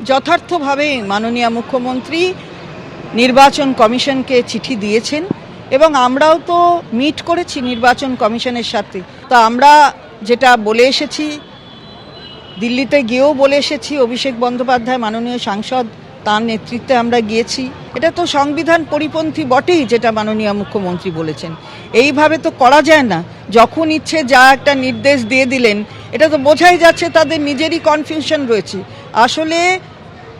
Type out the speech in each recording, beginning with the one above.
যথার্থভাবে মাননীয় মুখ্যমন্ত্রী নির্বাচন কমিশনকে চিঠি দিয়েছেন এবং আমরাও তো মিট করেছি নির্বাচন কমিশনের সাথে। তা আমরা যেটা বলে এসেছি, দিল্লিতে গিয়েও বলে এসেছি, অভিষেক বন্দ্যোপাধ্যায় মাননীয় সাংসদ তার নেতৃত্বে আমরা গিয়েছি। এটা তো সংবিধান পরিপন্থী বটেই যেটা মাননীয় মুখ্যমন্ত্রী বলেছেন। এইভাবে তো করা যায় না, যখন ইচ্ছে যা একটা নির্দেশ দিয়ে দিলেন। এটা তো বোঝাই যাচ্ছে তাদের নিজেরই কনফিউশন রয়েছে। আসলে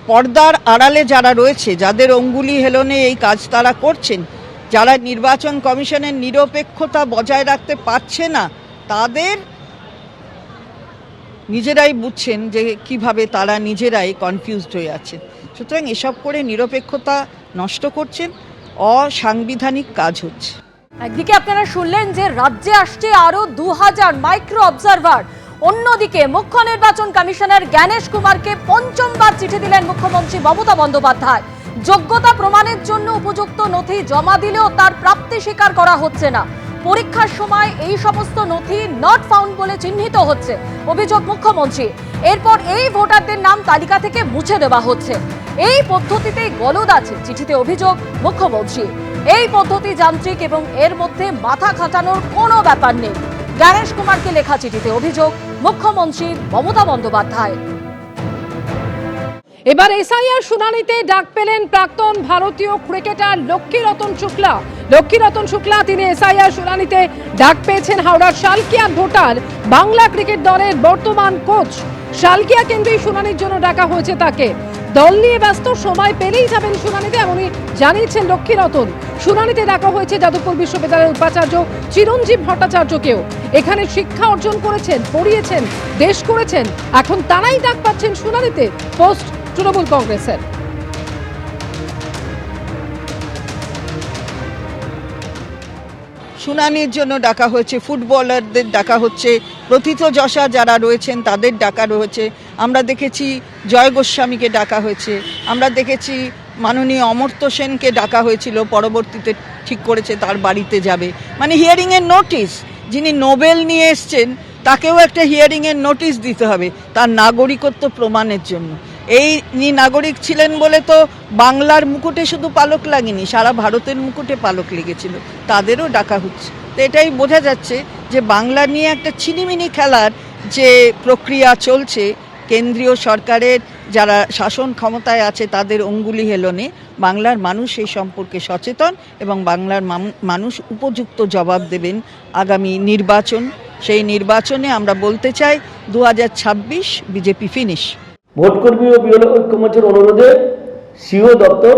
পর্দার আড়ালে যারা রয়েছে, যাদের অঙ্গুলি হেলনে এই কাজ তারা করছেন, যারা নির্বাচন কমিশনের নিরপেক্ষতা বজায় রাখতে পারছে না, তাদের নিজেরাই বুঝছেন যে কিভাবে তারা নিজেরাই কনফিউজড হয়ে আছে। সুতরাং এসব করে নিরপেক্ষতা নষ্ট করছেন, অসাংবিধানিক কাজ হচ্ছে। একদিকে আপনারা শুনলেন যে রাজ্যে আসছে আরো 2000 মাইক্রো অবজারভার, অন্যদিকে মুখ্য নির্বাচন কমিশনার জ্ঞানেশ কুমারকে পঞ্চমবার চিঠি দিলেন মুখ্যমন্ত্রী মমতা বন্দ্যোপাধ্যায়। যোগ্যতা প্রমাণের জন্য উপযুক্ত নথি জমা দিলেও তার প্রাপ্তি স্বীকার করা হচ্ছে না। পরীক্ষার সময় এই সমস্ত নথি নট ফাউন্ড বলে চিহ্নিত হচ্ছে, অভিযোগ মুখ্যমন্ত্রী। এরপর এই ভোটারদের নাম তালিকা থেকে মুছে দেওয়া হচ্ছে। এই পদ্ধতিতেই গলদ আছে, চিঠিতে অভিযোগ মুখ্যমন্ত্রী। এই পদ্ধতি যান্ত্রিক এবং এর মধ্যে মাথা খাটানোর কোনো ব্যাপার নেই। জ্ঞানেশ কুমারকে লেখা চিঠিতে অভিযোগ মুখ্যমন্ত্রী মমতা বন্দ্যোপাধ্যায়। এবার এসআইআর শুনানিতে ডাক পেলেন প্রাক্তন ভারতীয় ক্রিকেটার লক্ষ্মীরতন শুক্লা। লক্ষ্মীরতন শুক্লা তিনি এসআইআর শুনানিতে ডাক পেয়েছেন। হাওড়ার শালকিয়ার ভোটার, বাংলা ক্রিকেট দলের বর্তমান কোচ। শালকিয়া কেন্দ্রেই শুনানির জন্য ডাকা হয়েছে তাকে। দল নিয়ে ব্যস্ত, সময় পেলেই যাবেন শুনানিতে, এমনই জানিয়েছেন লক্ষ্মীরতন। শুনানিতে ডাকা হয়েছে যাদবপুর বিশ্ববিদ্যালয়ের উপাচার্য চিরঞ্জীব ভট্টাচার্যকেও। এখানে শিক্ষা অর্জন করেছেন, পড়িয়েছেন, দেশ করেছেন, এখন তারাই ডাক পাচ্ছেন শুনানিতে পোস্ট তৃণমূল কংগ্রেসের। শুনানির জন্য ডাকা হয়েছে, ফুটবলারদের ডাকা হচ্ছে, প্রথিতযশা যারা রয়েছেন তাদের ডাকা রয়েছে। আমরা দেখেছি জয় গোস্বামীকে ডাকা হয়েছে, আমরা দেখেছি মাননীয় অমর্ত্য সেনকে ডাকা হয়েছিল, পরবর্তীতে ঠিক করেছে তার বাড়িতে যাবে। মানে হিয়ারিংয়ের নোটিশ, যিনি নোবেল নিয়ে এসছেন তাকেও একটা হিয়ারিংয়ের নোটিশ দিতে হবে তার নাগরিকত্ব প্রমাণের জন্য। এই নাগরিক ছিলেন বলে তো বাংলার মুকুটে শুধু পালক লাগেনি, সারা ভারতের মুকুটে পালক লেগেছিল, তাদেরও ডাকা হচ্ছে। তো এটাই বোঝা যাচ্ছে যে বাংলা নিয়ে একটা ছিনিমিনি খেলার যে প্রক্রিয়া চলছে, কেন্দ্রীয় সরকারের যারা শাসন ক্ষমতায় আছে তাদের অঙ্গুলি হেলনে বাংলার মানুষ এই সম্পর্কে সচেতন এবং বাংলার মানুষ উপযুক্ত জবাব দেবেন আগামী নির্বাচন। সেই নির্বাচনে আমরা বলতে চাই 2026 বিজেপি ফিনিশ। ভোটকর্মী ও বিএলও ঐক্যমঞ্চের অনুরোধে সিও দপ্তর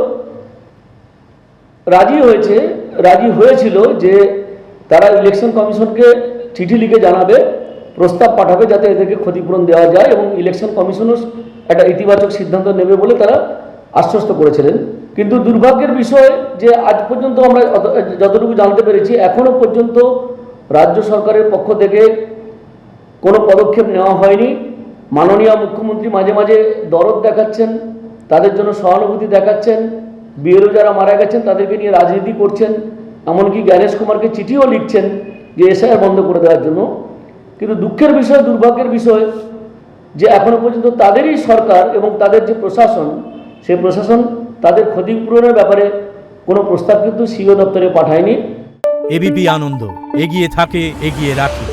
রাজি হয়েছিল যে তারা ইলেকশন কমিশনকে চিঠি লিখে জানাবে, প্রস্তাব পাঠাবে যাতে এদেরকে ক্ষতিপূরণ দেওয়া যায়, এবং ইলেকশন কমিশনও একটা ইতিবাচক সিদ্ধান্ত নেবে বলে তারা আশ্বস্ত করেছিলেন। কিন্তু দুর্ভাগ্যের বিষয় যে আজ পর্যন্ত আমরা যতটুকু জানতে পেরেছি এখনো পর্যন্ত রাজ্য সরকারের পক্ষ থেকে কোনো পদক্ষেপ নেওয়া হয়নি। মাননীয় মুখ্যমন্ত্রী মাঝে মাঝে দরদ দেখাচ্ছেন, তাদের জন্য সহানুভূতি দেখাচ্ছেন, বিএলও যারা মারা গেছেন তাদেরকে নিয়ে রাজনীতি করছেন, এমনকি জ্ঞানেশ কুমারকে চিঠিও লিখছেন যে এসআইআর বন্ধ করে দেওয়ার জন্য। কিন্তু দুঃখের বিষয়, দুর্ভাগ্যের বিষয় যে এখনো পর্যন্ত তাদেরই সরকার এবং তাদের যে প্রশাসন, সেই প্রশাসন তাদের ক্ষতিপূরণের ব্যাপারে কোনো প্রস্তাব কিন্তু সিও দপ্তরে পাঠায়নি। এবিপি আনন্দ, এগিয়ে থাকে, এগিয়ে রাখে।